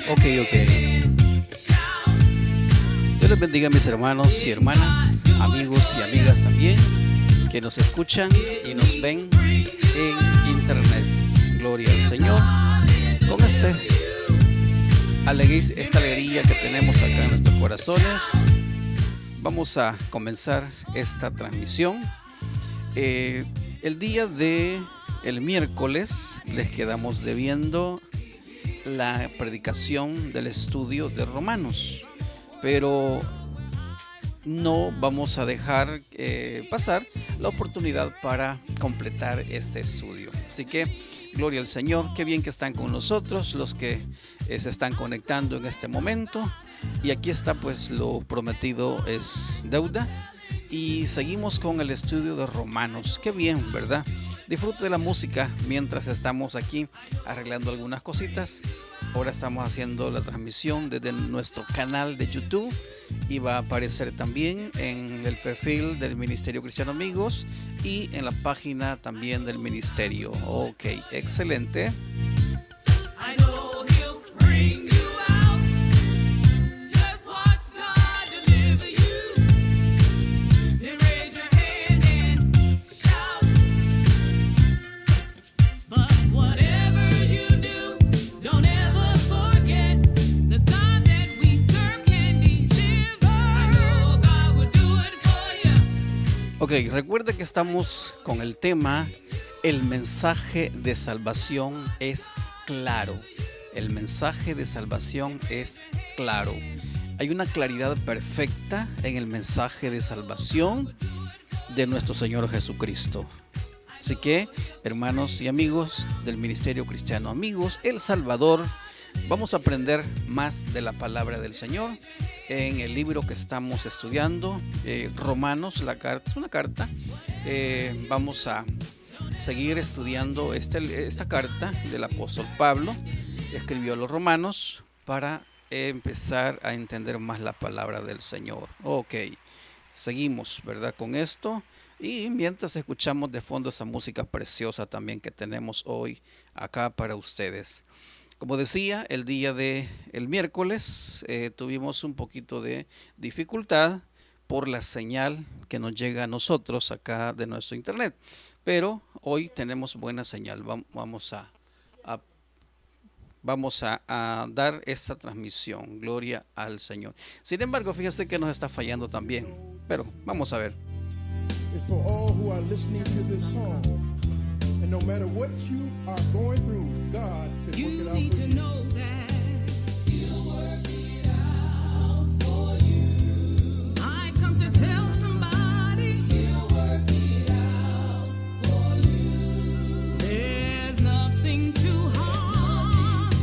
Ok, ok. Dios les bendiga, mis hermanos y hermanas, amigos y amigas también, que nos escuchan y nos ven en internet. Gloria al Señor. Con esta alegría que tenemos acá en nuestros corazones, vamos a comenzar esta transmisión. El día de el miércoles les quedamos debiendo la predicación del estudio de Romanos, pero no vamos a dejar pasar la oportunidad para completar este estudio. Así que gloria al Señor, qué bien que están con nosotros los que se están conectando en este momento. Y aquí está, pues lo prometido es deuda. Y seguimos con el estudio de Romanos. Qué bien, ¿verdad? Disfrute de la música mientras estamos aquí arreglando algunas cositas. Ahora estamos haciendo la transmisión desde nuestro canal de YouTube y va a aparecer también en el perfil del Ministerio Cristiano Amigos y en la página también del ministerio. Ok, excelente. Ok, recuerde que estamos con el tema el mensaje de salvación es claro. El mensaje de salvación es claro. Hay una claridad perfecta en el mensaje de salvación de nuestro Señor Jesucristo. Así que, hermanos y amigos del Ministerio Cristiano Amigos, El Salvador, vamos a aprender más de la palabra del Señor en el libro que estamos estudiando, Romanos, es una carta. Vamos a seguir estudiando esta carta del apóstol Pablo, escribió a los romanos para empezar a entender más la palabra del Señor. Ok, seguimos, ¿verdad? Con esto, y mientras escuchamos de fondo esa música preciosa también que tenemos hoy acá para ustedes. Como decía, el día del miércoles tuvimos un poquito de dificultad por la señal que nos llega a nosotros acá de nuestro internet, pero hoy tenemos buena señal. Vamos a dar esta transmisión. Gloria al Señor. Sin embargo, fíjese que nos está fallando también, pero vamos a ver. It's for all who are listening to this song. And no matter what you are going through, God can work it out for you. You need to know that He'll work it out for you. I come to tell somebody He'll work it out for you. There's nothing too hard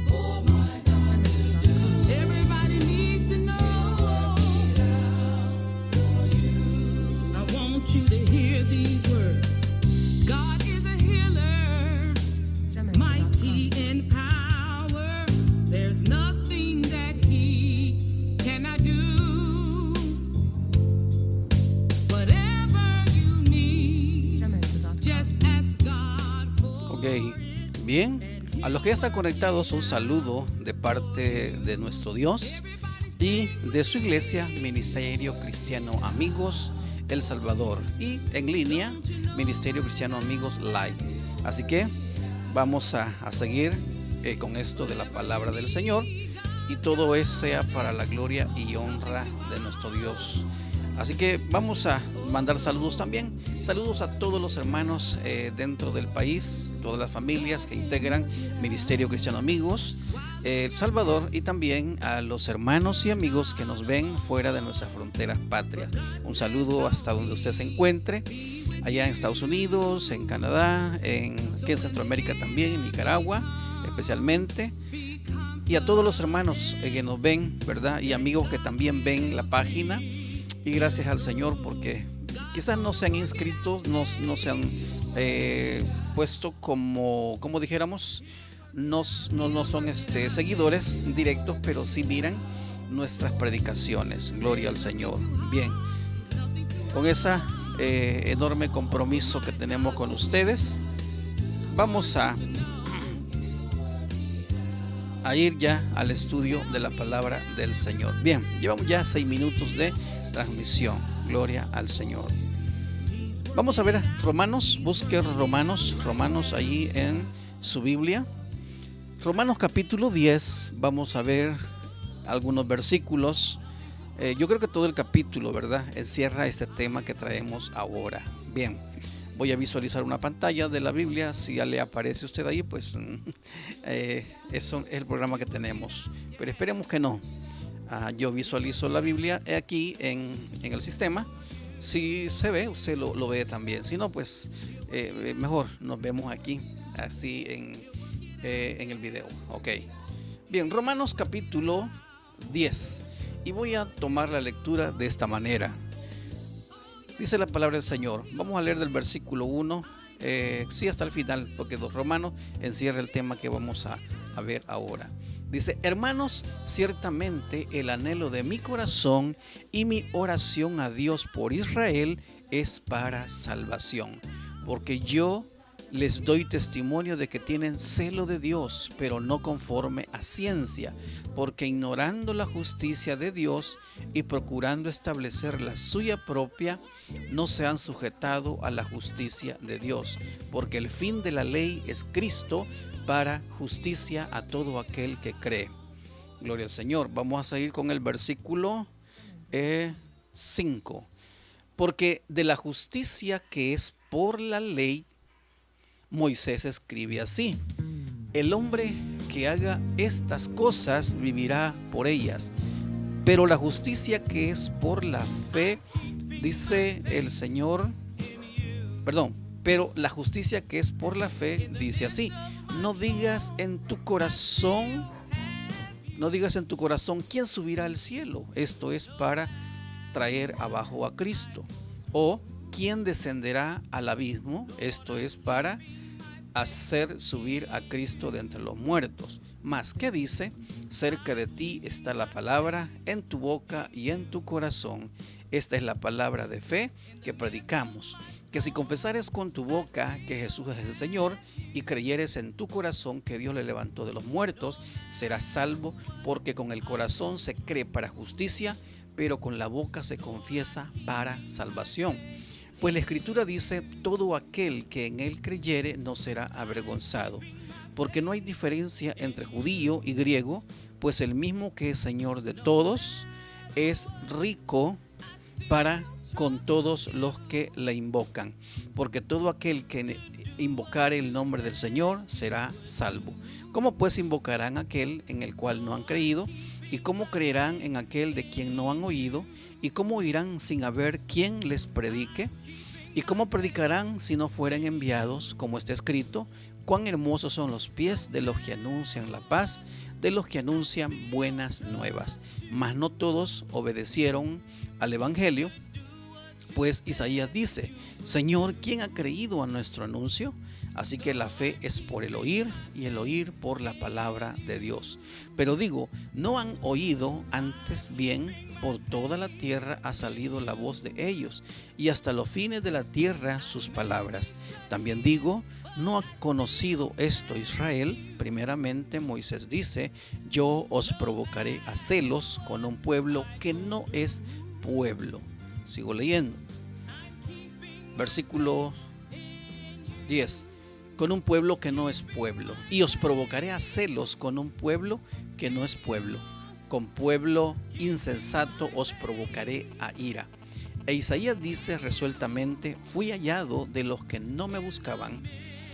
for my God to do. Everybody needs to know He'll work it out for you. I want you to hear these words. God is a healer, mighty in power. There's nothing that He cannot do. Whatever you need, just ask God for. Ok, bien. A los que ya están conectados, un saludo de parte de nuestro Dios y de su iglesia, Ministerio Cristiano Amigos El Salvador, y en línea, Ministerio Cristiano Amigos Live. Así que vamos a seguir con esto de la palabra del Señor, y todo sea para la gloria y honra de nuestro Dios. Así que vamos a mandar saludos también. Saludos a todos los hermanos dentro del país, todas las familias que integran Ministerio Cristiano Amigos El Salvador, y también a los hermanos y amigos que nos ven fuera de nuestras fronteras patrias. Un saludo hasta donde usted se encuentre, allá en Estados Unidos, en Canadá, aquí en Centroamérica también, en Nicaragua especialmente, y a todos los hermanos que nos ven, ¿verdad? Y amigos que también ven la página. Y gracias al Señor porque quizás no se han inscrito, no se han puesto como dijéramos, no son seguidores directos, pero sí miran nuestras predicaciones. Gloria al Señor. Bien, con ese enorme compromiso que tenemos con ustedes, vamos a a ir ya al estudio de la palabra del Señor. Bien, llevamos ya 6 minutos de transmisión. Gloria al Señor. Vamos a ver Romanos. Busque Romanos ahí en su Biblia. Romanos capítulo 10. Vamos a ver algunos versículos. Yo creo que todo el capítulo, ¿verdad?, encierra este tema que traemos ahora. Bien, voy a visualizar una pantalla de la Biblia. Si ya le aparece a usted ahí, pues eso es el programa que tenemos. Pero esperemos que no. Yo visualizo la Biblia aquí en el sistema. Si se ve, usted lo ve también. Si no, pues mejor nos vemos aquí, así en el video. Ok. Bien, Romanos capítulo 10. Y voy a tomar la lectura de esta manera. Dice la palabra del Señor. Vamos a leer del versículo 1, sí, hasta el final, porque los Romanos encierra el tema que vamos a ver ahora. Dice: hermanos, ciertamente el anhelo de mi corazón y mi oración a Dios por Israel es para salvación, porque yo les doy testimonio de que tienen celo de Dios, pero no conforme a ciencia, porque ignorando la justicia de Dios y procurando establecer la suya propia, no se han sujetado a la justicia de Dios, porque el fin de la ley es Cristo para justicia a todo aquel que cree. Gloria al Señor. Vamos a seguir con el versículo 5. Porque de la justicia que es por la ley, Moisés escribe así: el hombre que haga estas cosas vivirá por ellas. Pero la justicia que es por la fe, dice el Señor, pero la justicia que es por la fe dice así: no digas en tu corazón, ¿quién subirá al cielo? Esto es para traer abajo a Cristo. O ¿quién descenderá al abismo? Esto es para hacer subir a Cristo de entre los muertos. Mas, ¿qué dice? Cerca de ti está la palabra, en tu boca y en tu corazón. Esta es la palabra de fe que predicamos, que si confesares con tu boca que Jesús es el Señor y creyeres en tu corazón que Dios le levantó de los muertos, serás salvo, porque con el corazón se cree para justicia, pero con la boca se confiesa para salvación. Pues la Escritura dice: todo aquel que en él creyere no será avergonzado, porque no hay diferencia entre judío y griego, pues el mismo que es Señor de todos es rico para con todos los que le invocan, porque todo aquel que invocare el nombre del Señor será salvo. ¿Cómo pues invocarán aquel en el cual no han creído? ¿Y cómo creerán en aquel de quien no han oído? ¿Y cómo oirán sin haber quien les predique? ¿Y cómo predicarán si no fueren enviados? Como está escrito: cuán hermosos son los pies de los que anuncian la paz, de los que anuncian buenas nuevas. Mas no todos obedecieron al evangelio. Pues Isaías dice: Señor, ¿quién ha creído a nuestro anuncio? Así que la fe es por el oír, y el oír por la palabra de Dios. Pero digo, no han oído, antes bien por toda la tierra ha salido la voz de ellos, y hasta los fines de la tierra sus palabras. También digo, ¿no ha conocido esto Israel? Primeramente Moisés dice: yo os provocaré a celos con un pueblo que no es pueblo. Sigo leyendo. Versículo 10. Con un pueblo que no es pueblo. Y os provocaré a celos con un pueblo que no es pueblo. Con pueblo insensato os provocaré a ira. E Isaías dice resueltamente: fui hallado de los que no me buscaban.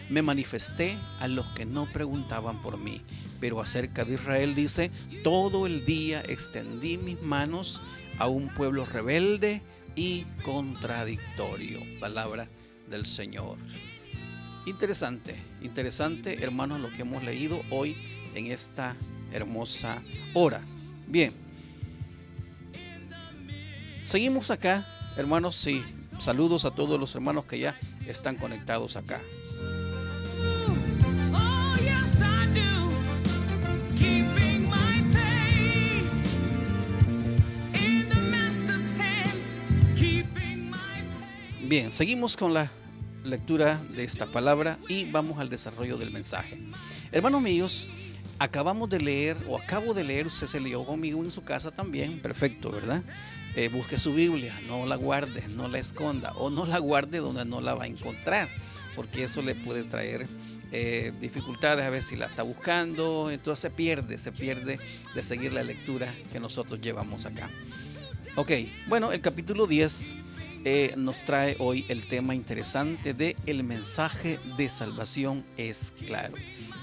Me manifesté a los que no preguntaban por mí. Pero acerca de Israel dice: todo el día extendí mis manos a un pueblo rebelde y contradictorio. Palabra del Señor. Interesante, hermanos, lo que hemos leído hoy en esta hermosa hora. Bien, seguimos acá, hermanos. Sí, saludos a todos los hermanos que ya están conectados acá. Bien, seguimos con la lectura de esta palabra y vamos al desarrollo del mensaje. Hermanos míos, acabo de leer, usted se leyó conmigo en su casa también, perfecto, ¿verdad? Busque su Biblia, no la guarde, no la esconda, o no la guarde donde no la va a encontrar, porque eso le puede traer dificultades a ver si la está buscando, entonces se pierde de seguir la lectura que nosotros llevamos acá. Ok, bueno, el capítulo 10 nos trae hoy el tema interesante de el mensaje de salvación es claro.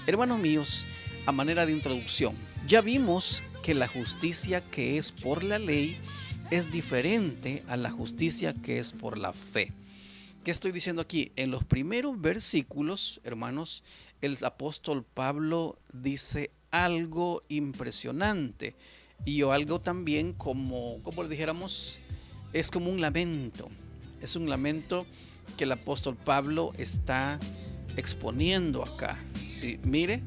Hermanos míos, a manera de introducción, ya vimos que la justicia que es por la ley es diferente a la justicia que es por la fe. ¿Qué estoy diciendo aquí? En los primeros versículos, hermanos, el apóstol Pablo dice algo impresionante y algo también como le dijéramos, es como un lamento. Es un lamento que el apóstol Pablo está exponiendo acá. Sí, mire,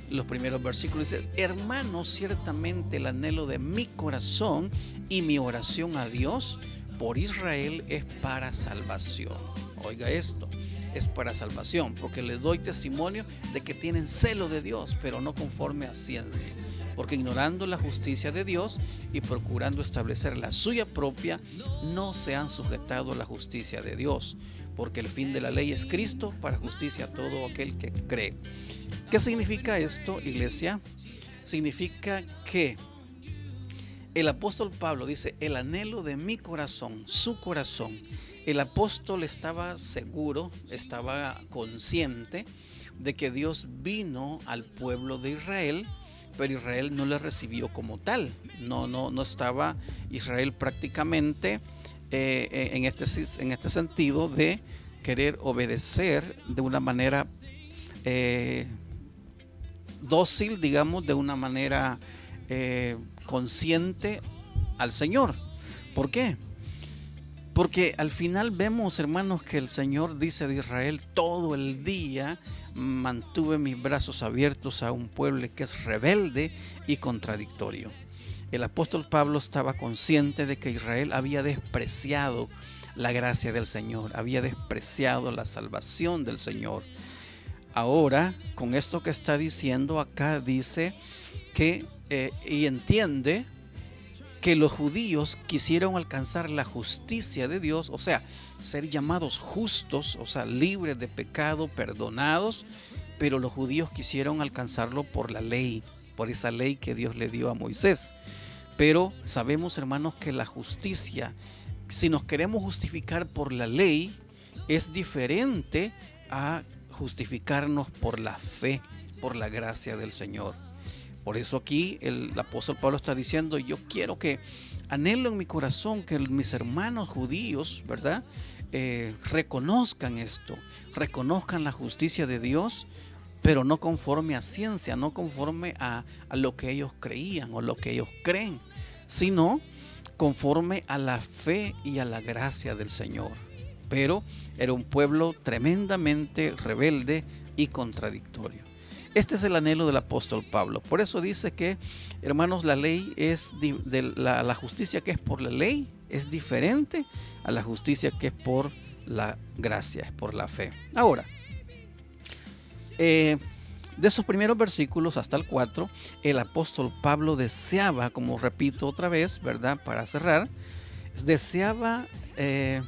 los primeros versículos dice: hermanos, ciertamente el anhelo de mi corazón y mi oración a Dios por Israel es para salvación. Oiga esto, es para salvación, porque les doy testimonio de que tienen celo de Dios, pero no conforme a ciencia, porque ignorando la justicia de Dios y procurando establecer la suya propia, no se han sujetado a la justicia de Dios, porque el fin de la ley es Cristo para justicia a todo aquel que cree. ¿Qué significa esto, iglesia? Significa que el apóstol Pablo dice: el anhelo de mi corazón, su corazón. El apóstol estaba seguro, estaba consciente de que Dios vino al pueblo de Israel, pero Israel no le recibió como tal. No estaba Israel prácticamente en este sentido de querer obedecer de una manera dócil, digamos, de una manera consciente al Señor. ¿Por qué? Porque al final vemos, hermanos, que el Señor dice de Israel: todo el día mantuve mis brazos abiertos a un pueblo que es rebelde y contradictorio. El apóstol Pablo estaba consciente de que Israel había despreciado la gracia del Señor, había despreciado la salvación del Señor. Ahora, con esto que está diciendo acá, dice que y entiende que los judíos quisieron alcanzar la justicia de Dios, o sea, ser llamados justos, o sea, libres de pecado, perdonados, pero los judíos quisieron alcanzarlo por la ley, por esa ley que Dios le dio a Moisés. Pero sabemos, hermanos, que la justicia, si nos queremos justificar por la ley, es diferente a justificarnos por la fe, por la gracia del Señor. Por eso aquí el apóstol Pablo está diciendo: yo quiero que anhelo en mi corazón que mis hermanos judíos, ¿verdad? Reconozcan esto, reconozcan la justicia de Dios, pero no conforme a ciencia, no conforme a lo que ellos creían o lo que ellos creen, sino conforme a la fe y a la gracia del Señor. Pero era un pueblo tremendamente rebelde y contradictorio. Este es el anhelo del apóstol Pablo. Por eso dice que, hermanos, la ley es la justicia que es por la ley es diferente a la justicia que es por la gracia, es por la fe. Ahora, de esos primeros versículos hasta el 4, el apóstol Pablo deseaba, como repito otra vez, ¿verdad? Para cerrar, deseaba que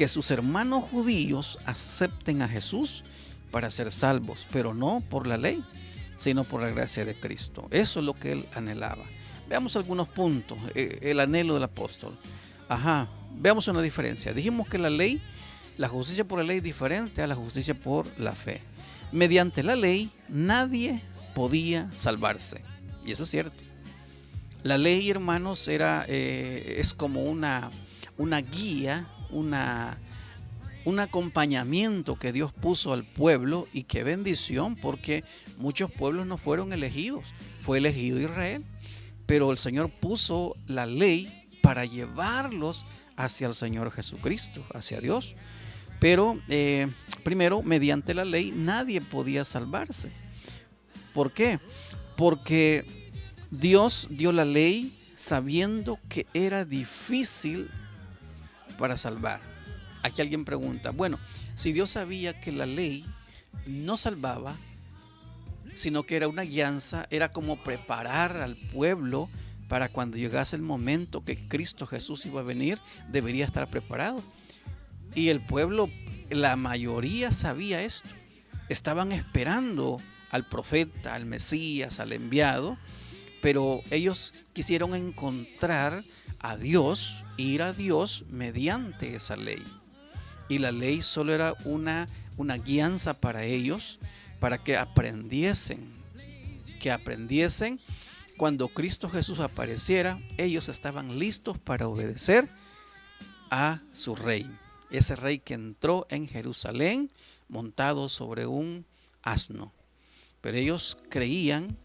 sus hermanos judíos acepten a Jesús para ser salvos, pero no por la ley, sino por la gracia de Cristo. Eso es lo que él anhelaba. Veamos algunos puntos, el anhelo del apóstol. Veamos una diferencia. Dijimos que la justicia por la ley es diferente a la justicia por la fe. Mediante la ley nadie podía salvarse, y eso es cierto. La ley, hermanos, es como una guía, un acompañamiento que Dios puso al pueblo, y qué bendición, porque muchos pueblos no fueron elegidos, fue elegido Israel, pero el Señor puso la ley para llevarlos hacia el Señor Jesucristo, hacia Dios. Pero primero, mediante la ley nadie podía salvarse. ¿Por qué? Porque Dios dio la ley sabiendo que era difícil para salvar. aquí alguien pregunta, bueno, si Dios sabía que la ley no salvaba, sino que era una guianza, era como preparar al pueblo para cuando llegase el momento que Cristo Jesús iba a venir, debería estar preparado. Y el pueblo, la mayoría sabía esto. Estaban esperando al profeta, al Mesías, al enviado, pero ellos quisieron encontrar a Dios, ir a Dios mediante esa ley. Y la ley solo era una guianza para ellos, para que aprendiesen cuando Cristo Jesús apareciera, ellos estaban listos para obedecer a su rey. Ese rey que entró en Jerusalén montado sobre un asno. Pero ellos creían,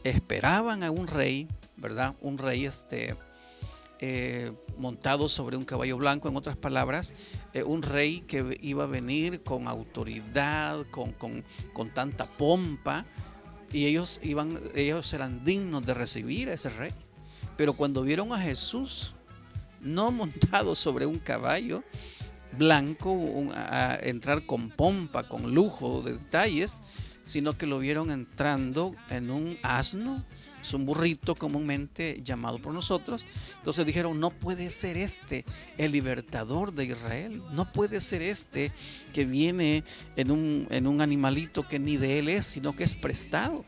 esperaban a un rey, ¿verdad? Un rey montado sobre un caballo blanco, en otras palabras, un rey que iba a venir con autoridad, con tanta pompa, y ellos eran dignos de recibir a ese rey. Pero cuando vieron a Jesús, no montado sobre un caballo blanco, a entrar con pompa, con lujo de detalles, sino que lo vieron entrando en un asno, es un burrito comúnmente llamado por nosotros. Entonces dijeron, no puede ser este el libertador de Israel, no puede ser este que viene en un animalito que ni de él es, sino que es prestado.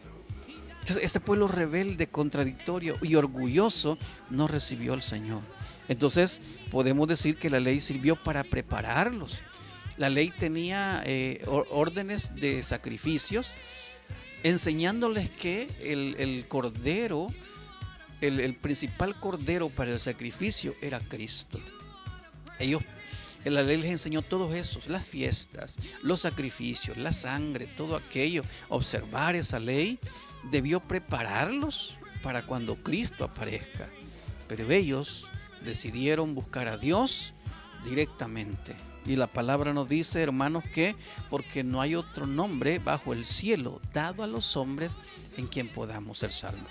Entonces este pueblo rebelde, contradictorio y orgulloso no recibió al Señor. Entonces podemos decir que la ley sirvió para prepararlos. La ley tenía órdenes de sacrificios, enseñándoles que el cordero, el principal cordero para el sacrificio era Cristo. La ley les enseñó todos esos, las fiestas, los sacrificios, la sangre, todo aquello. Observar esa ley debió prepararlos para cuando Cristo aparezca. Pero ellos decidieron buscar a Dios directamente. Y la palabra nos dice, hermanos, que porque no hay otro nombre bajo el cielo dado a los hombres en quien podamos ser salvos.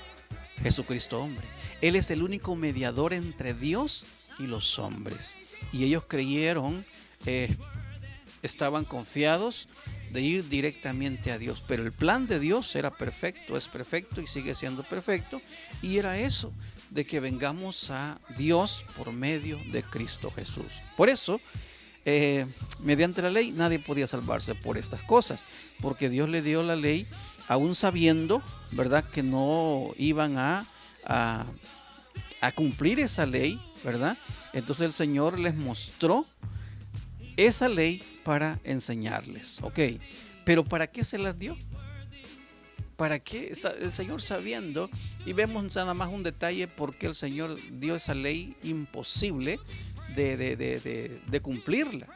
Jesucristo hombre. Él es el único mediador entre Dios y los hombres. Y ellos creyeron, estaban confiados de ir directamente a Dios. Pero el plan de Dios era perfecto, es perfecto y sigue siendo perfecto. Y era eso, de que vengamos a Dios por medio de Cristo Jesús. Por eso, mediante la ley nadie podía salvarse por estas cosas, porque Dios le dio la ley aún sabiendo, ¿verdad?, que no iban a cumplir esa ley, ¿verdad? Entonces el Señor les mostró esa ley para enseñarles, ¿ok? Pero ¿para qué se las dio? ¿Para qué? El Señor sabiendo, y vemos nada más un detalle porque el Señor dio esa ley imposible de cumplirla,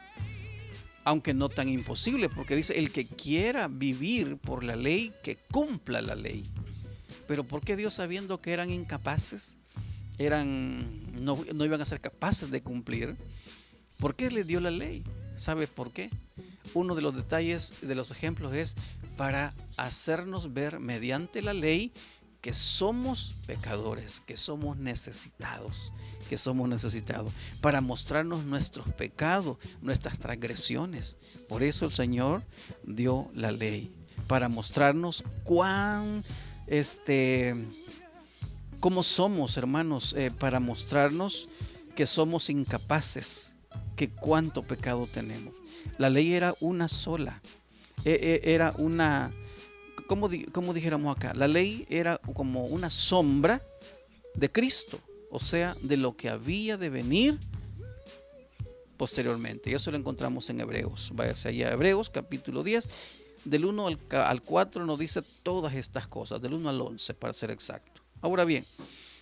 aunque no tan imposible, porque dice, el que quiera vivir por la ley, que cumpla la ley. Pero ¿por qué Dios, sabiendo que eran incapaces, no iban a ser capaces de cumplir, por qué les dio la ley? ¿Sabe por qué? Uno de los detalles, de los ejemplos, es para hacernos ver mediante la ley que somos pecadores, que somos necesitados, para mostrarnos nuestros pecados, nuestras transgresiones. Por eso el Señor dio la ley, para mostrarnos cómo somos, hermanos, para mostrarnos que somos incapaces, que cuánto pecado tenemos. La ley era una sola, era una, como dijéramos acá, la ley era como una sombra de Cristo, o sea, de lo que había de venir posteriormente. Y eso lo encontramos en Hebreos. Váyase allá a Hebreos capítulo 10, del 1 al 4 nos dice todas estas cosas, del 1 al 11 para ser exacto. Ahora bien,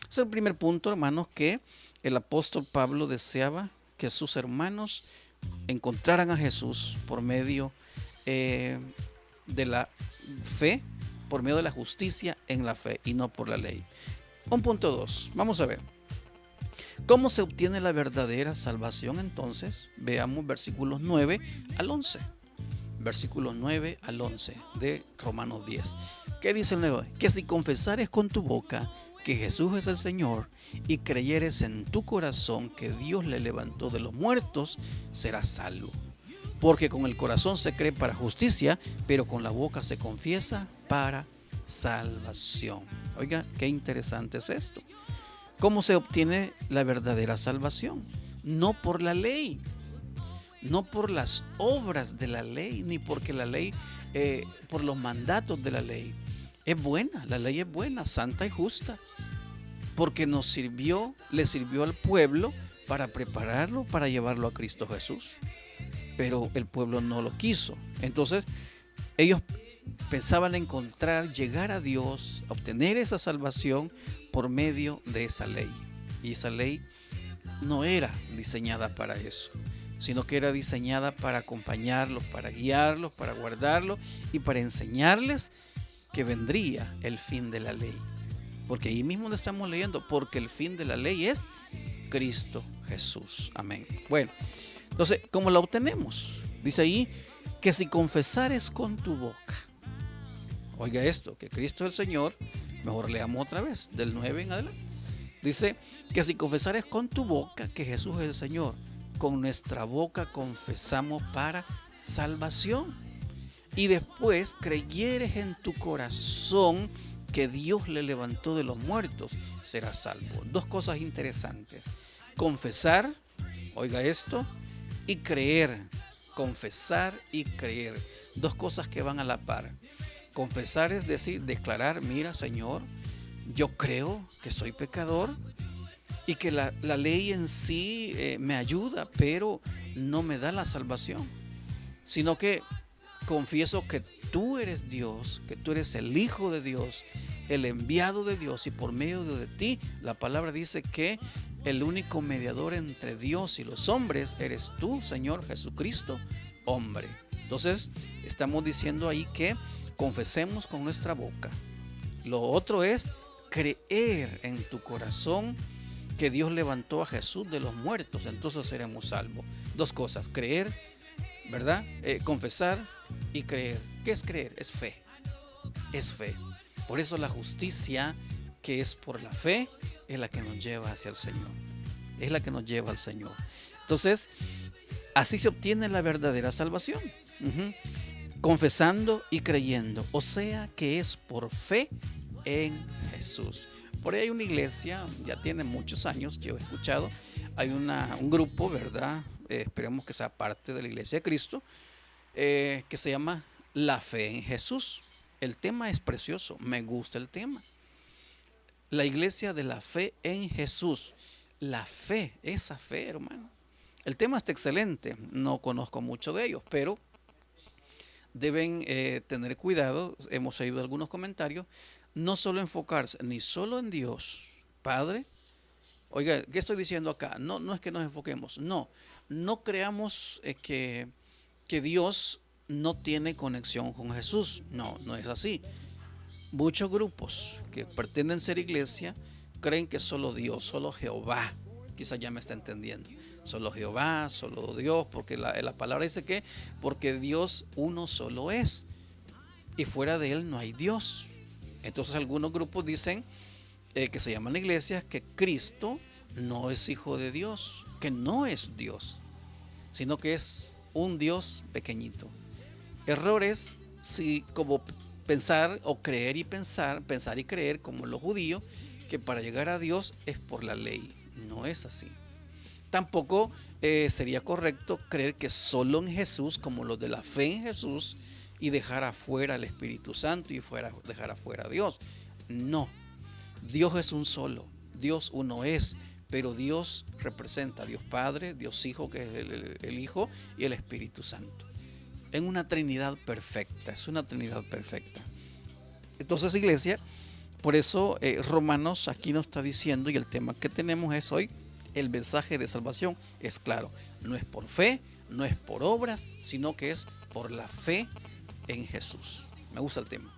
es el primer punto, hermanos, que el apóstol Pablo deseaba que sus hermanos encontraran a Jesús por medio de la fe, por medio de la justicia en la fe y no por la ley. Un punto 2, vamos a ver. ¿Cómo se obtiene la verdadera salvación entonces? Veamos versículos 9 al 11. Versículos 9 al 11 de Romanos 10. ¿Qué dice el 9? Que si confesares con tu boca que Jesús es el Señor y creyeres en tu corazón que Dios le levantó de los muertos, serás salvo. Porque con el corazón se cree para justicia, pero con la boca se confiesa para salvación. Oiga, qué interesante es esto. ¿Cómo se obtiene la verdadera salvación? No por la ley, no por las obras de la ley, ni porque la ley, por los mandatos de la ley. Es buena, la ley es buena, santa y justa, porque le sirvió al pueblo para prepararlo, para llevarlo a Cristo Jesús. Pero el pueblo no lo quiso. Entonces, ellos pensaban llegar a Dios, obtener esa salvación por medio de esa ley. Y esa ley no era diseñada para eso, sino que era diseñada para acompañarlos, para guiarlos, para guardarlos y para enseñarles que vendría el fin de la ley. Porque ahí mismo estamos leyendo, porque el fin de la ley es Cristo Jesús. Amén. Bueno, entonces, ¿cómo la obtenemos? Dice ahí que si confesares con tu boca, oiga esto, que Cristo es el Señor, mejor leamos otra vez, del 9 en adelante. Dice que si confesares con tu boca que Jesús es el Señor, con nuestra boca confesamos para salvación. Y después creyeres en tu corazón que Dios le levantó de los muertos, serás salvo. Dos cosas interesantes: confesar, oiga esto, y creer. Confesar y creer, dos cosas que van a la par. Confesar es decir, declarar: mira, Señor, yo creo que soy pecador y que la ley en sí me ayuda, pero no me da la salvación, sino que confieso que tú eres Dios, que tú eres el Hijo de Dios, el enviado de Dios, y por medio de ti, la palabra dice que el único mediador entre Dios y los hombres eres tú, Señor Jesucristo, hombre. Entonces, estamos diciendo ahí que confesemos con nuestra boca. Lo otro es creer en tu corazón que Dios levantó a Jesús de los muertos, entonces seremos salvos. Dos cosas: creer, ¿verdad? Confesar y creer. ¿Qué es creer? Es fe. Es fe. Por eso la justicia que es por la fe es la que nos lleva hacia el Señor. Es la que nos lleva al Señor. Entonces, así se obtiene la verdadera salvación. Confesando y creyendo. O sea que es por fe en Jesús. Por ahí hay una iglesia, ya tiene muchos años que yo he escuchado. Hay un grupo, ¿verdad? Esperemos que sea parte de la Iglesia de Cristo, que se llama La Fe en Jesús. El tema es precioso, me gusta el tema. La iglesia de la fe en Jesús. La fe, esa fe, hermano. El tema está excelente, no conozco mucho de ellos, pero deben tener cuidado. Hemos oído algunos comentarios. No solo enfocarse ni solo en Dios Padre. Oiga, ¿qué estoy diciendo acá? No es que nos enfoquemos, no creamos que Dios no tiene conexión con Jesús. No es así. Muchos grupos que pretenden ser iglesia creen que solo Dios, solo Jehová, quizás ya me está entendiendo, solo Jehová, solo Dios, porque la palabra dice que porque Dios uno solo es y fuera de él no hay Dios. Entonces algunos grupos dicen que se llaman iglesias que Cristo no es hijo de Dios, que no es Dios, sino que es un Dios pequeñito. Errores, si como pensar o creer y pensar y creer como los judíos, que para llegar a Dios es por la ley. No es así. Tampoco sería correcto creer que solo en Jesús, como los de la fe en Jesús, y dejar afuera al Espíritu Santo y dejar afuera a Dios. No, Dios es un solo, Dios uno es, pero Dios representa a Dios Padre, Dios Hijo, que es el Hijo, y el Espíritu Santo. En una Trinidad perfecta, es una Trinidad perfecta. Entonces, iglesia, por eso Romanos aquí nos está diciendo, y el tema que tenemos es hoy, el mensaje de salvación es claro, no es por fe, no es por obras, sino que es por la fe en Jesús. Me gusta el tema.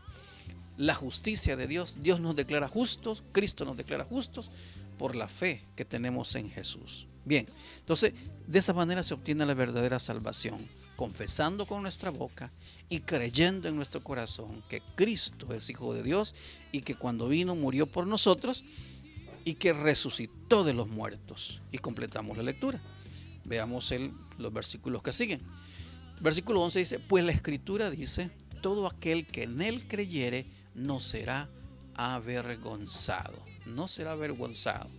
La justicia de Dios, Dios nos declara justos, Cristo nos declara justos por la fe que tenemos en Jesús. Bien, entonces de esa manera se obtiene la verdadera salvación, confesando con nuestra boca y creyendo en nuestro corazón que Cristo es Hijo de Dios y que cuando vino murió por nosotros y que resucitó de los muertos. Y completamos la lectura. Veamos los versículos que siguen. Versículo 11 dice: pues la Escritura dice, todo aquel que en él creyere no será avergonzado. No será avergonzado.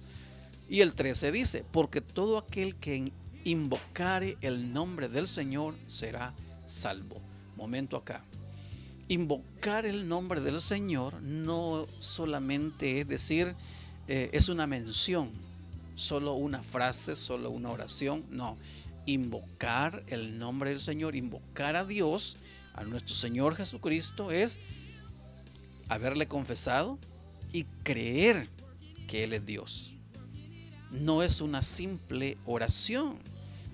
Y el 13 dice: porque todo aquel que invocare el nombre del Señor será salvo. Momento acá. Invocar el nombre del Señor no solamente es decir, es una mención, solo una frase, solo una oración. No, invocar el nombre del Señor, invocar a Dios, a nuestro Señor Jesucristo, es haberle confesado y creer que Él es Dios. No es una simple oración,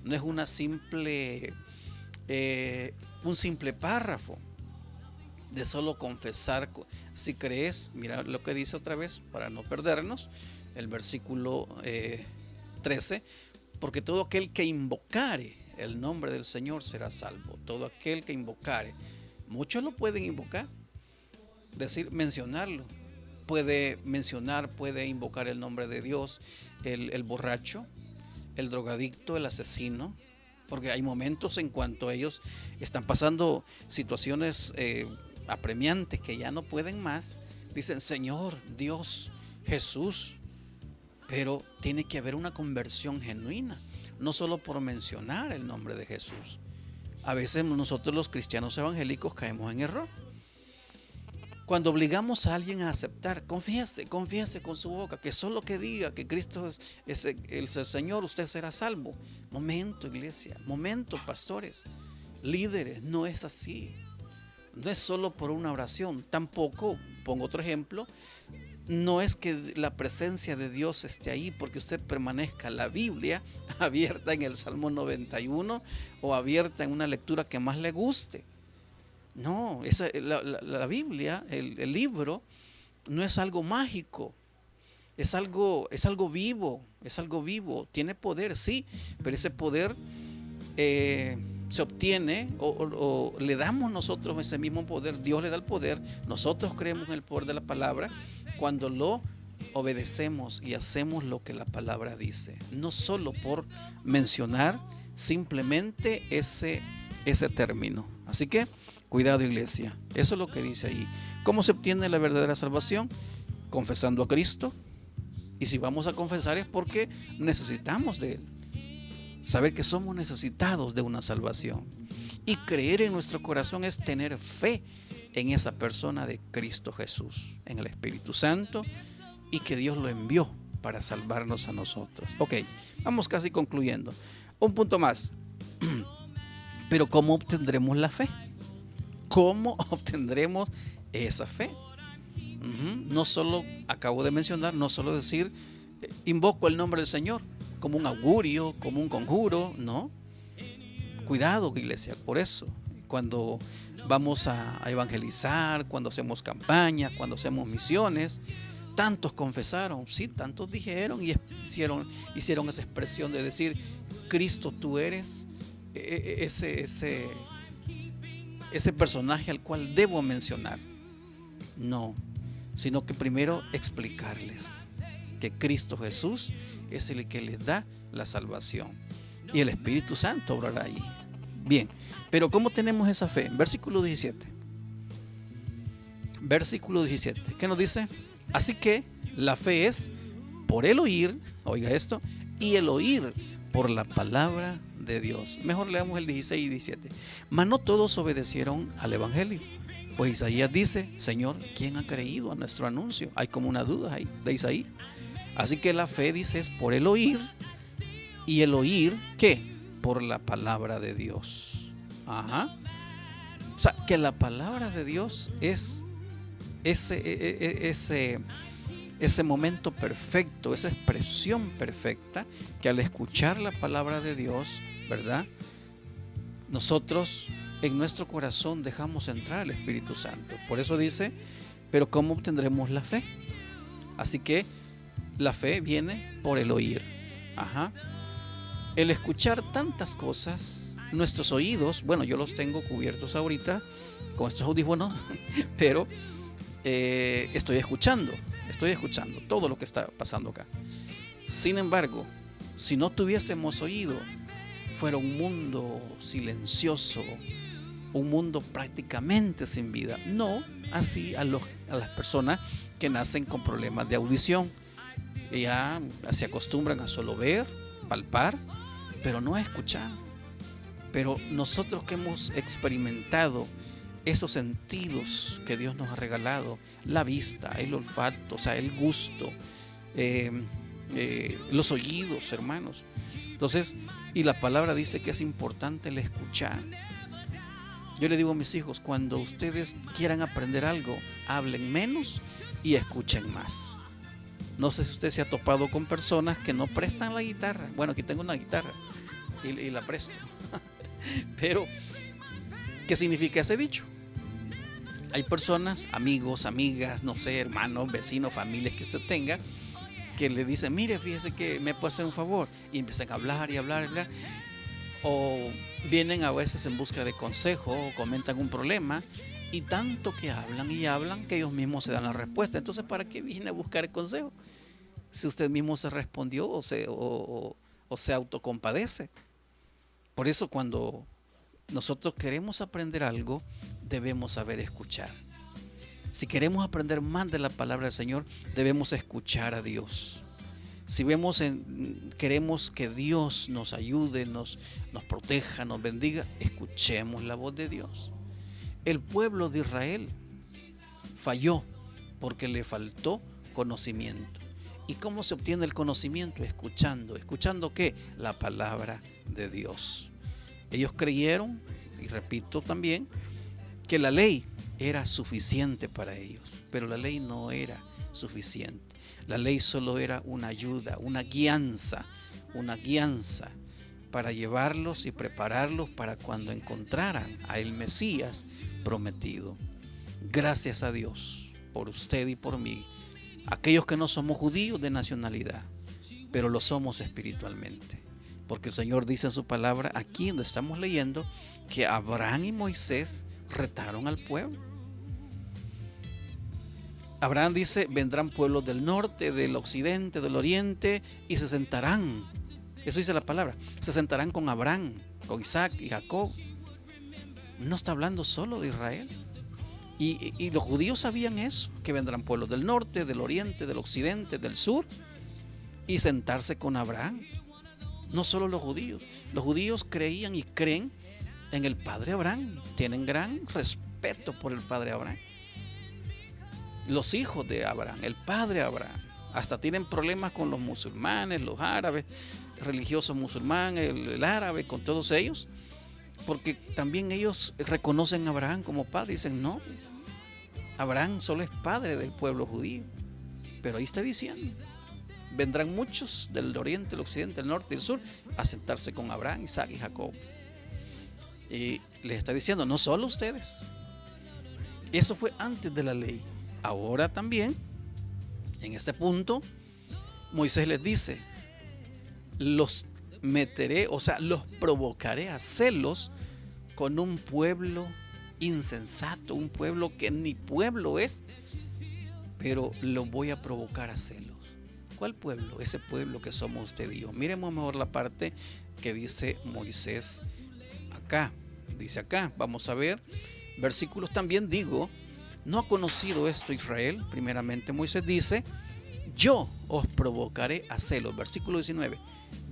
no es una simple un simple párrafo de solo confesar. Si crees, mira lo que dice otra vez para no perdernos, el versículo 13: porque todo aquel que invocare el nombre del Señor será salvo. Todo aquel que invocare. Muchos lo pueden invocar, decir, mencionarlo. Puede mencionar, puede invocar el nombre de Dios, el borracho, el drogadicto, el asesino, porque hay momentos en cuanto ellos están pasando situaciones apremiantes que ya no pueden más, dicen Señor, Dios, Jesús, pero tiene que haber una conversión genuina, no solo por mencionar el nombre de Jesús. A veces nosotros los cristianos evangélicos caemos en error. Cuando obligamos a alguien a aceptar, confiese con su boca, que solo que diga que Cristo es el Señor, usted será salvo. Momento, iglesia, momento, pastores, líderes, no es así. No es solo por una oración. Tampoco, pongo otro ejemplo, no es que la presencia de Dios esté ahí porque usted permanezca la Biblia abierta en el Salmo 91 o abierta en una lectura que más le guste. No, la Biblia, el libro, no es algo mágico, es algo vivo, tiene poder, sí, pero ese poder se obtiene o le damos nosotros ese mismo poder. Dios le da el poder, nosotros creemos en el poder de la palabra cuando lo obedecemos y hacemos lo que la palabra dice, no solo por mencionar simplemente ese término. Así que cuidado, iglesia, eso es lo que dice ahí. ¿Cómo se obtiene la verdadera salvación? Confesando a Cristo. Y si vamos a confesar es porque necesitamos de Él. Saber que somos necesitados de una salvación. Y creer en nuestro corazón es tener fe en esa persona de Cristo Jesús, en el Espíritu Santo, y que Dios lo envió para salvarnos a nosotros. Ok, vamos casi concluyendo. Un punto más. Pero ¿cómo obtendremos la fe? ¿Cómo obtendremos esa fe? No solo, acabo de mencionar, no solo decir invoco el nombre del Señor como un augurio, como un conjuro, no. Cuidado, iglesia, por eso cuando vamos a evangelizar, cuando hacemos campañas, cuando hacemos misiones, tantos confesaron, sí, tantos dijeron y hicieron esa expresión de decir, Cristo, tú eres ese personaje al cual debo mencionar. No, sino que primero explicarles que Cristo Jesús es el que les da la salvación y el Espíritu Santo obrará ahí. Bien, pero ¿cómo tenemos esa fe? Versículo 17. Versículo 17, ¿qué nos dice? Así que la fe es por el oír, oiga esto, y el oír por la palabra de Dios. Mejor leamos el 16 y 17. Mas no todos obedecieron al evangelio, pues Isaías dice, Señor, ¿quién ha creído a nuestro anuncio? Hay como una duda ahí de Isaías. Así que la fe, dice, es por el oír, y el oír, ¿qué? Por la palabra de Dios. Ajá. O sea, que la palabra de Dios es ese momento perfecto, esa expresión perfecta, que al escuchar la palabra de Dios, ¿verdad? Nosotros en nuestro corazón dejamos entrar al Espíritu Santo. Por eso dice, pero ¿cómo obtendremos la fe? Así que la fe viene por el oír. Ajá. El escuchar tantas cosas nuestros oídos, bueno, yo los tengo cubiertos ahorita con estos audífonos, pero estoy escuchando todo lo que está pasando acá. Sin embargo, si no tuviésemos oído, fuera un mundo silencioso, un mundo prácticamente sin vida. No así a las personas que nacen con problemas de audición. Ya se acostumbran a solo ver, palpar, pero no a escuchar. Pero nosotros que hemos experimentado esos sentidos que Dios nos ha regalado, la vista, el olfato, o sea, el gusto, los oídos, hermanos. Entonces, y la palabra dice que es importante el escuchar. Yo le digo a mis hijos, cuando ustedes quieran aprender algo, hablen menos y escuchen más. No sé si usted se ha topado con personas que no prestan la guitarra. Bueno, aquí tengo una guitarra y la presto. Pero, ¿qué significa ese dicho? Hay personas, amigos, amigas, no sé, hermanos, vecinos, familias que usted tenga, que le dicen, mire, fíjese que me puede hacer un favor. Y empiezan a hablar y hablar. O vienen a veces en busca de consejo o comentan un problema. Y tanto que hablan y hablan que ellos mismos se dan la respuesta. Entonces, ¿para qué viene a buscar el consejo? Si usted mismo se respondió o se autocompadece. Por eso cuando nosotros queremos aprender algo, debemos saber escuchar. Si queremos aprender más de la palabra del Señor, debemos escuchar a Dios. Si queremos que Dios nos ayude, nos proteja, nos bendiga, escuchemos la voz de Dios. El pueblo de Israel falló porque le faltó conocimiento. ¿Y cómo se obtiene el conocimiento? Escuchando. ¿Escuchando qué? La palabra de Dios. Ellos creyeron, y repito también, que la ley era suficiente para ellos, pero la ley no era suficiente. La ley solo era una ayuda, una guianza para llevarlos y prepararlos para cuando encontraran a el Mesías prometido. Gracias a Dios por usted y por mí, aquellos que no somos judíos de nacionalidad, pero lo somos espiritualmente. Porque el Señor dice en su palabra, aquí donde estamos leyendo, que Abraham y Moisés retaron al pueblo. Abraham dice, vendrán pueblos del norte, del occidente, del oriente, y se sentarán. Eso dice la palabra. Se sentarán con Abraham, con Isaac y Jacob. No está hablando solo de Israel. Y los judíos sabían eso, que vendrán pueblos del norte, del oriente, del occidente, del sur, y sentarse con Abraham. No solo los judíos creían y creen en el padre Abraham, tienen gran respeto por el padre Abraham. Los hijos de Abraham, el padre Abraham, hasta tienen problemas con los musulmanes, los árabes, religiosos musulmanes, el árabe, con todos ellos, porque también ellos reconocen a Abraham como padre. Dicen, no, Abraham solo es padre del pueblo judío. Pero ahí está diciendo, vendrán muchos del oriente, del occidente, del norte y del sur a sentarse con Abraham, Isaac y Jacob. Y les está diciendo, no solo ustedes. Eso fue antes de la ley. Ahora también, en este punto, Moisés les dice, los meteré, o sea, los provocaré a celos con un pueblo insensato, un pueblo que ni pueblo es, pero lo voy a provocar a celos. ¿Cuál pueblo? Ese pueblo que somos usted y yo. Miremos mejor la parte que dice Moisés acá. Dice acá, vamos a ver versículos también. Digo, ¿no ha conocido esto Israel? Primeramente Moisés dice, yo os provocaré a celos. Versículo 19,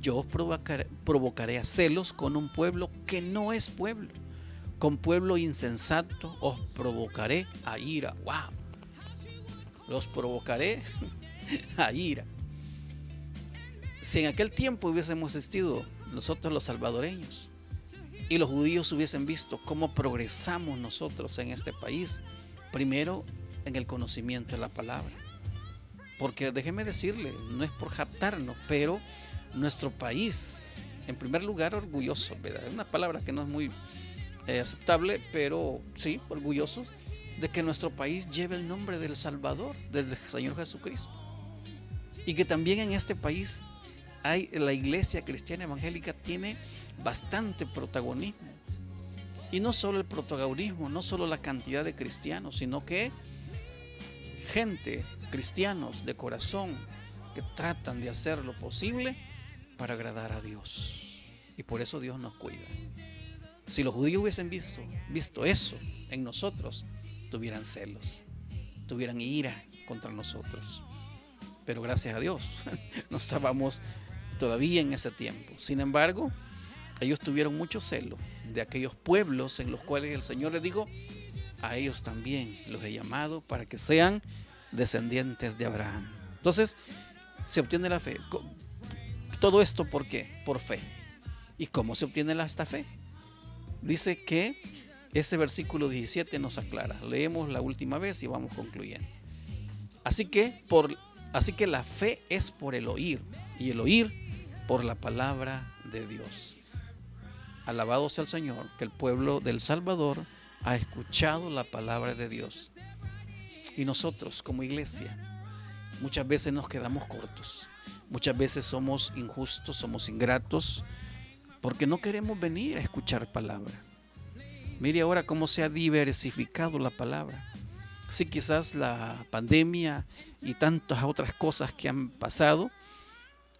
yo os provocaré a celos con un pueblo que no es pueblo. Con pueblo insensato os provocaré a ira. ¡Wow! Los provocaré a ira. Si en aquel tiempo hubiésemos existido nosotros los salvadoreños y los judíos hubiesen visto cómo progresamos nosotros en este país, primero en el conocimiento de la palabra, porque déjeme decirle, no es por jactarnos, pero nuestro país, en primer lugar, orgulloso, ¿verdad? Es una palabra que no es muy aceptable, pero sí, orgullosos de que nuestro país lleve el nombre del Salvador, del Señor Jesucristo, y que también en este país la iglesia cristiana evangélica tiene bastante protagonismo. Y no solo el protagonismo, no solo la cantidad de cristianos, sino que gente, cristianos de corazón, que tratan de hacer lo posible para agradar a Dios. Y por eso Dios nos cuida. Si los judíos hubiesen visto eso en nosotros, tuvieran celos, tuvieran ira contra nosotros. Pero gracias a Dios, no estábamos todavía en ese tiempo. Sin embargo, ellos tuvieron mucho celo de aquellos pueblos en los cuales el Señor les dijo: a ellos también los he llamado para que sean descendientes de Abraham. Entonces, se obtiene la fe. Todo esto, ¿por qué? Por fe. ¿Y cómo se obtiene esta fe? Dice que ese versículo 17 nos aclara. Leemos la última vez y vamos concluyendo. Así que la fe es por el oír, y el oír por la palabra de Dios. Alabado sea el Señor, que el pueblo del Salvador ha escuchado la palabra de Dios. Y nosotros como iglesia muchas veces nos quedamos cortos, muchas veces somos injustos, somos ingratos, porque no queremos venir a escuchar palabra. Mire ahora cómo se ha diversificado la palabra. Sí, quizás la pandemia y tantas otras cosas que han pasado.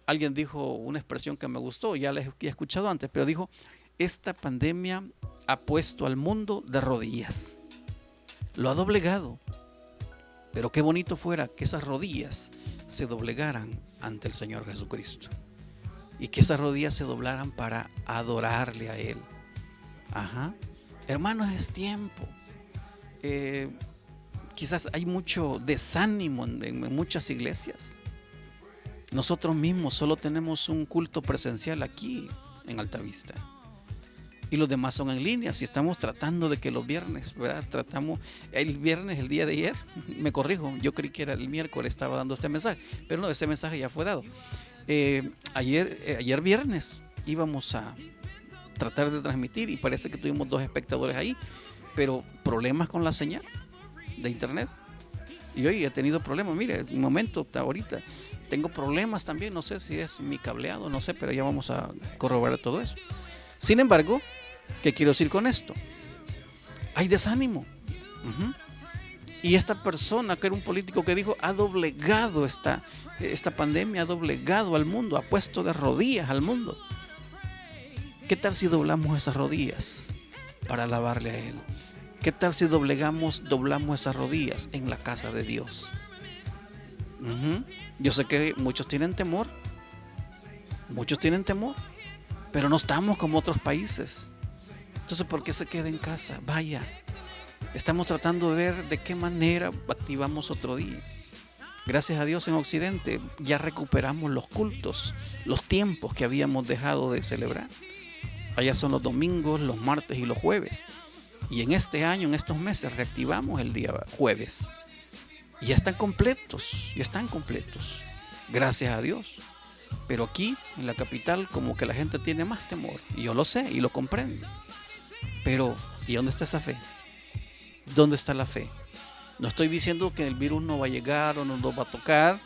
Alguien dijo una expresión que me gustó, ya la he escuchado antes, pero dijo: esta pandemia ha puesto al mundo de rodillas, lo ha doblegado. Pero qué bonito fuera que esas rodillas se doblegaran ante el Señor Jesucristo, y que esas rodillas se doblaran para adorarle a Él. Hermanos, es tiempo. Quizás hay mucho desánimo en muchas iglesias. Nosotros mismos solo tenemos un culto presencial aquí en Altavista, y los demás son en línea. Si estamos tratando de que los viernes, ¿verdad? Tratamos el viernes, el día de ayer, me corrijo, yo creí que era el miércoles, estaba dando este mensaje, pero no, ese mensaje ya fue dado. Ayer viernes íbamos a tratar de transmitir y parece que tuvimos 2 espectadores ahí, pero problemas con la señal de internet. Y hoy he tenido problemas, mire, un momento, ahorita tengo problemas también, no sé si es mi cableado, no sé, pero ya vamos a corroborar todo eso. Sin embargo, ¿qué quiero decir con esto? Hay desánimo. Y esta persona, que era un político, que dijo: ha doblegado esta pandemia, ha doblegado al mundo, ha puesto de rodillas al mundo. ¿Qué tal si doblamos esas rodillas para alabarle a Él? ¿Qué tal si doblamos esas rodillas en la casa de Dios? Yo sé que muchos tienen temor, pero no estamos como otros países. Entonces, ¿por qué se queda en casa? Vaya, estamos tratando de ver de qué manera activamos otro día. Gracias a Dios, en Occidente ya recuperamos los cultos, los tiempos que habíamos dejado de celebrar. Allá son los domingos, los martes y los jueves. Y en este año, en estos meses, reactivamos el día jueves. Y ya están completos. Gracias a Dios. Pero aquí, en la capital, como que la gente tiene más temor. Y yo lo sé y lo comprendo. Pero, ¿y dónde está esa fe? ¿Dónde está la fe? No estoy diciendo que el virus no va a llegar o no nos va a tocar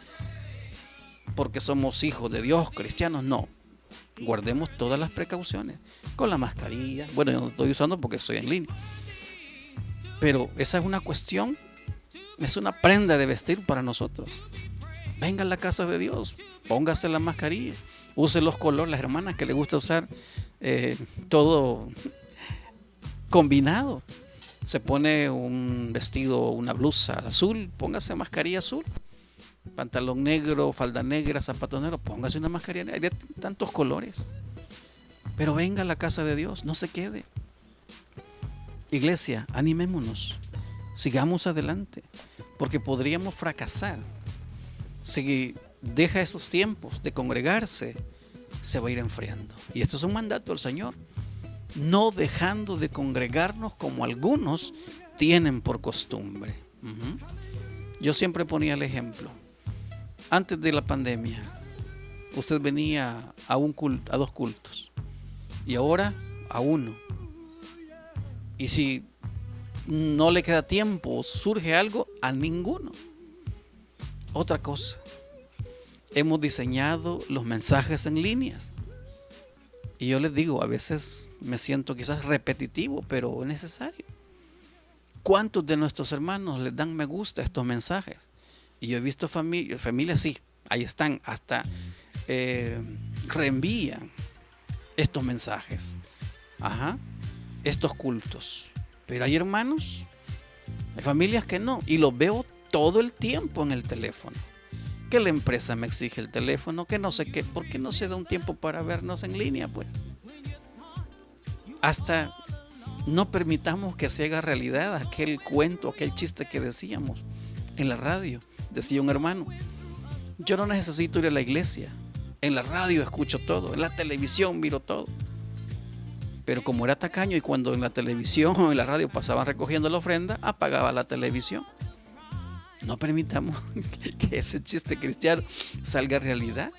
porque somos hijos de Dios, cristianos. No. Guardemos todas las precauciones. Con la mascarilla. Bueno, yo no estoy usando porque estoy en línea. Pero esa es una cuestión, es una prenda de vestir para nosotros. Venga a la casa de Dios, póngase la mascarilla, use los colores. Las hermanas que les gusta usar todo combinado, se pone un vestido, una blusa azul, póngase mascarilla azul, pantalón negro, falda negra, zapatos negros, póngase una mascarilla negra. Hay de tantos colores. Pero venga a la casa de Dios, no se quede. Iglesia, animémonos, sigamos adelante, porque podríamos fracasar. Si deja esos tiempos de congregarse, se va a ir enfriando. Y esto es un mandato del Señor, no dejando de congregarnos como algunos tienen por costumbre. Yo siempre ponía el ejemplo. Antes de la pandemia, usted venía a 2 cultos y ahora a 1. Y si no le queda tiempo o surge algo, a ninguno. Otra cosa, hemos diseñado los mensajes en líneas Y yo les digo, a veces me siento quizás repetitivo, pero es necesario. ¿Cuántos de nuestros hermanos les dan me gusta a estos mensajes? Y yo he visto familias, sí, ahí están, hasta reenvían estos mensajes, estos cultos. Pero hay hermanos, hay familias que no, y los veo todo el tiempo en el teléfono. Que la empresa me exige el teléfono, que no sé qué, ¿por qué no se da un tiempo para vernos en línea? Pues hasta no permitamos que se haga realidad aquel cuento, aquel chiste que decíamos en la radio. Decía un hermano, yo no necesito ir a la iglesia, en la radio escucho todo, en la televisión miro todo. Pero como era tacaño y cuando en la televisión o en la radio pasaban recogiendo la ofrenda, apagaba la televisión. No permitamos que ese chiste cristiano salga realidad.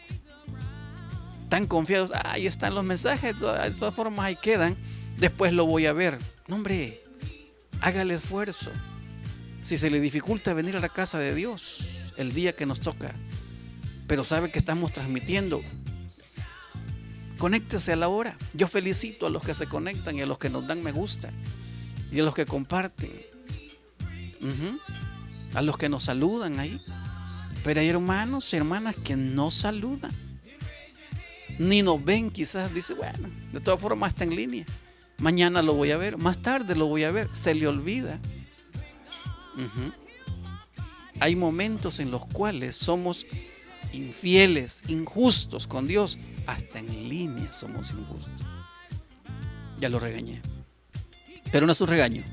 Tan confiados, ahí están los mensajes, de todas formas ahí quedan, después lo voy a ver. No, hombre, haga el esfuerzo. Si se le dificulta venir a la casa de Dios el día que nos toca, pero sabe que estamos transmitiendo, conéctese a la hora. Yo felicito a los que se conectan y a los que nos dan me gusta y a los que comparten, a los que nos saludan ahí. Pero hay hermanos y hermanas que no saludan, ni nos ven, quizás dice, bueno, de todas formas está en línea, mañana lo voy a ver, más tarde lo voy a ver, se le olvida. Hay momentos en los cuales somos infieles, injustos con Dios, hasta en línea somos injustos. Ya lo regañé, pero no es un regaño,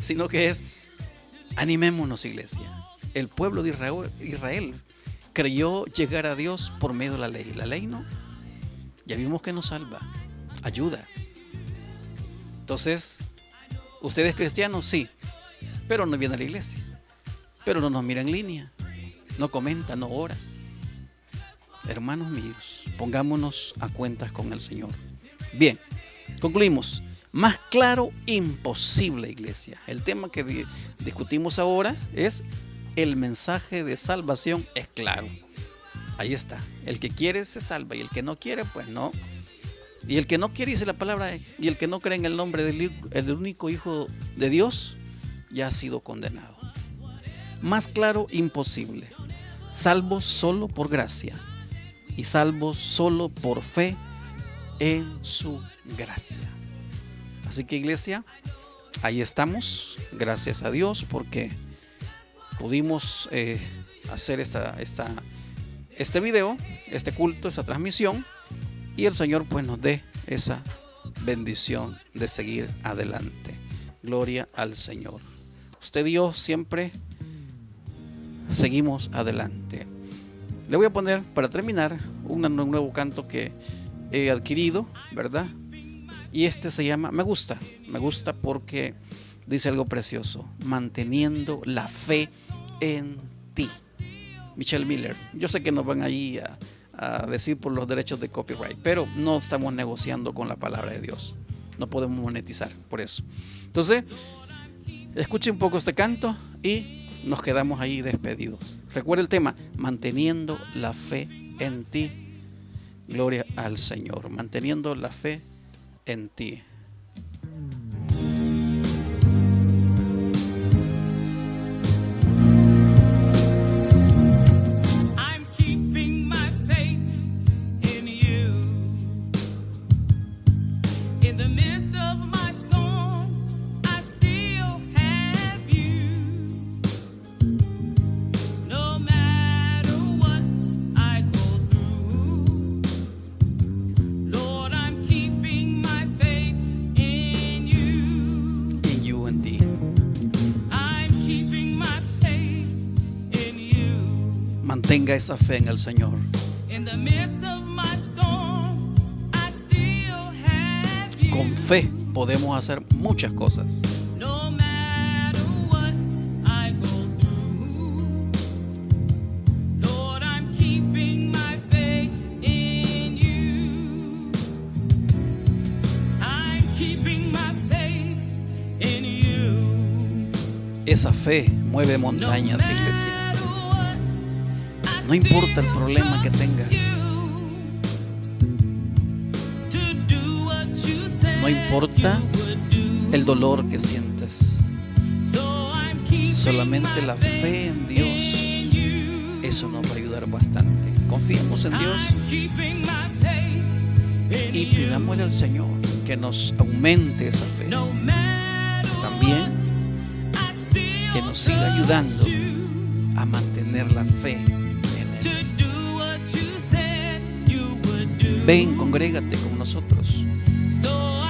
sino que es, animémonos, iglesia. El pueblo de Israel creyó llegar a Dios por medio de la ley. La ley no, ya vimos que nos salva, ayuda. Entonces, ustedes cristianos, sí, pero no vienen a la iglesia, pero no nos miran en línea, no comentan, no oran. Hermanos míos, pongámonos a cuentas con el Señor. Bien, concluimos. Más claro imposible, iglesia. El tema que discutimos ahora es el mensaje de salvación es claro. Ahí está. El que quiere se salva y el que no quiere, pues no. Y el que no quiere, dice la palabra, y el que no cree en el nombre del único Hijo de Dios, ya ha sido condenado. Más claro imposible. Salvo solo por gracia y salvo solo por fe en su gracia. Así que, iglesia, ahí estamos, gracias a Dios, porque pudimos hacer este video, este culto, esta transmisión, y el Señor pues nos dé esa bendición de seguir adelante. Gloria al Señor. Usted y yo siempre seguimos adelante. Le voy a poner, para terminar, un nuevo canto que he adquirido, ¿verdad? Y este se llama Me gusta porque dice algo precioso: manteniendo la fe en ti. Michelle Miller. Yo sé que nos van ahí a decir por los derechos de copyright, pero no estamos negociando con la palabra de Dios. No podemos monetizar por eso. Entonces, escuche un poco este canto y nos quedamos ahí despedidos. Recuerda el tema: manteniendo la fe en ti. Gloria al Señor. Manteniendo la fe en ti. I'm keeping my faith in you. In the midst of my storm, I still have you. No matter what I go through, Lord, I'm keeping my faith in you. In you and thee. I'm keeping my faith in you. Mantenga esa fe en el Señor. In the midst of my storm, I still have you. Con fe podemos hacer muchas cosas. No matter what I go through, Lord, I'm keeping my faith in you. I'm keeping my faith in you. Esa fe mueve montañas, iglesia. No importa el problema que tengas, importa el dolor que sientes, solamente la fe en Dios, eso nos va a ayudar bastante. Confiemos en Dios y pidámosle al Señor que nos aumente esa fe. También que nos siga ayudando a mantener la fe en Él. Ven, congrégate con nosotros,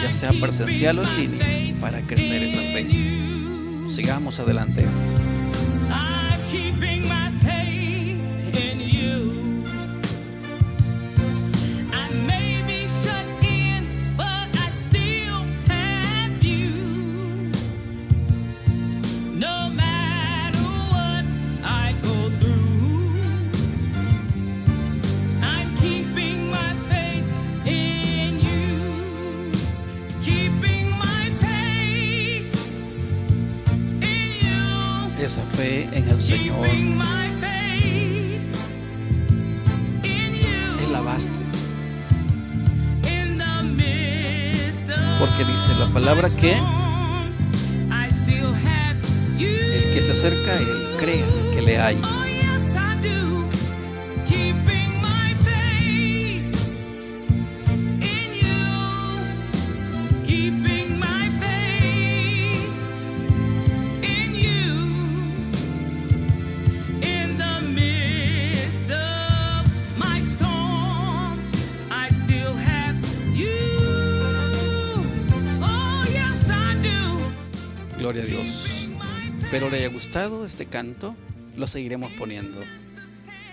ya sea presencial o en línea, para crecer esa fe. Sigamos adelante. Esa fe en el Señor es la base, porque dice la palabra que el que se acerca a Él crea que le hay. Gloria a Dios. Espero le haya gustado este canto. Lo seguiremos poniendo.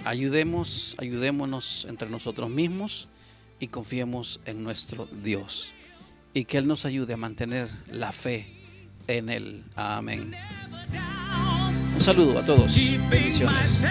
Ayudémonos entre nosotros mismos y confiemos en nuestro Dios. Y que Él nos ayude a mantener la fe en Él. Amén. Un saludo a todos. Bendiciones.